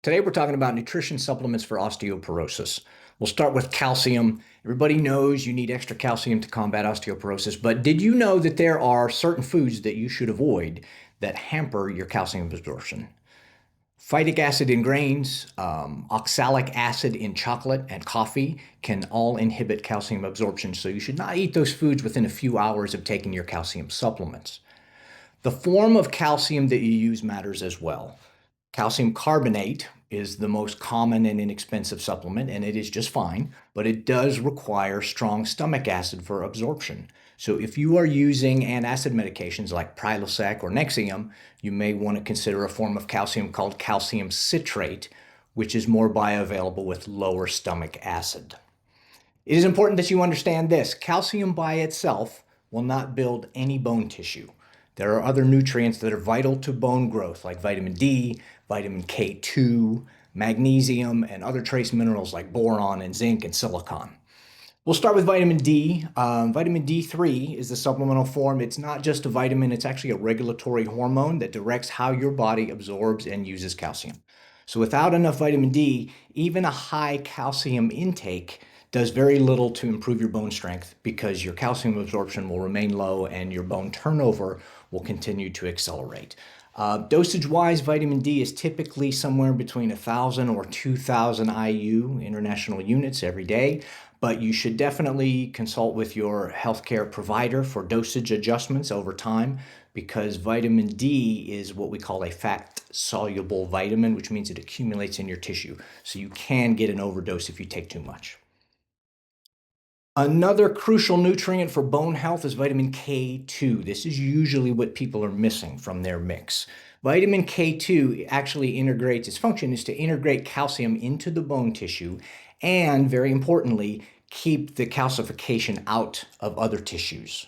Today we're talking about nutrition supplements for osteoporosis. We'll start with calcium. Everybody knows you need extra calcium to combat osteoporosis, but did you know that there are certain foods that you should avoid that hamper your calcium absorption? Phytic acid in grains, oxalic acid in chocolate and coffee can all inhibit calcium absorption, so you should not eat those foods within a few hours of taking your calcium supplements. The form of calcium that you use matters as well. Calcium carbonate is the most common and inexpensive supplement, and it is just fine, but it does require strong stomach acid for absorption. So if you are using antacid medications like Prilosec or Nexium, you may want to consider a form of calcium called calcium citrate, which is more bioavailable with lower stomach acid. It is important that you understand this. Calcium by itself will not build any bone tissue. There are other nutrients that are vital to bone growth, like vitamin D, vitamin K2, magnesium, and other trace minerals like boron and zinc and silicon. We'll start with vitamin D. Vitamin D3 is the supplemental form. It's not just a vitamin, it's actually a regulatory hormone that directs how your body absorbs and uses calcium. So without enough vitamin D, even a high calcium intake does very little to improve your bone strength because your calcium absorption will remain low and your bone turnover will continue to accelerate. Dosage-wise, vitamin D is typically somewhere between 1,000 or 2,000 IU, international units, every day, but you should definitely consult with your healthcare provider for dosage adjustments over time because vitamin D is what we call a fat-soluble vitamin, which means it accumulates in your tissue. So you can get an overdose if you take too much. Another crucial nutrient for bone health is vitamin K2. This is usually what people are missing from their mix. Vitamin K2 actually integrates, its function is to integrate calcium into the bone tissue and, very importantly, keep the calcification out of other tissues.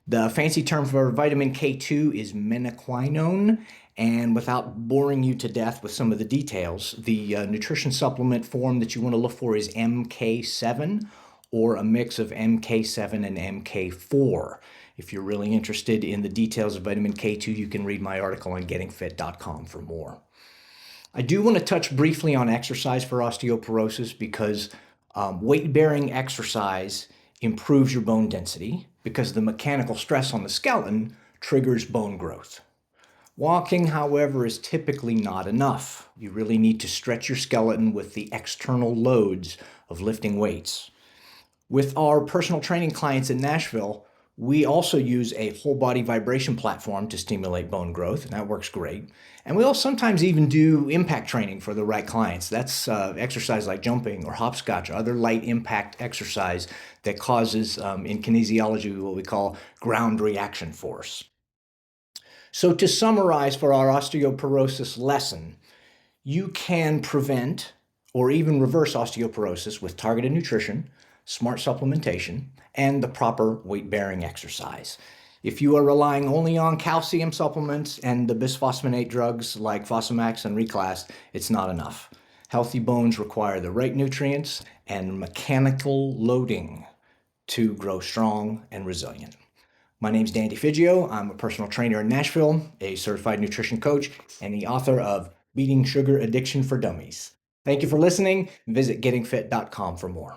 The fancy term for vitamin K2 is menaquinone, and without boring you to death with some of the details, the nutrition supplement form that you want to look for is MK7 or a mix of MK7 and MK4. If you're really interested in the details of vitamin K2, you can read my article on gettingfit.com for more. I do want to touch briefly on exercise for osteoporosis because weight-bearing exercise improves your bone density because the mechanical stress on the skeleton triggers bone growth. Walking, however, is typically not enough. You really need to stretch your skeleton with the external loads of lifting weights. With our personal training clients in Nashville, we also use a whole body vibration platform to stimulate bone growth, and that works great. And we'll sometimes even do impact training for the right clients. That's exercise like jumping or hopscotch or other light impact exercise that causes, in kinesiology, what we call ground reaction force. So to summarize for our osteoporosis lesson, you can prevent or even reverse osteoporosis with targeted nutrition, smart supplementation, and the proper weight-bearing exercise. If you are relying only on calcium supplements and the bisphosphonate drugs like Fosamax and Reclast, it's not enough. Healthy bones require the right nutrients and mechanical loading to grow strong and resilient. My name's Dan DeFigio. I'm a personal trainer in Nashville, a certified nutrition coach, and the author of Beating Sugar Addiction for Dummies. Thank you for listening. Visit gettingfit.com for more.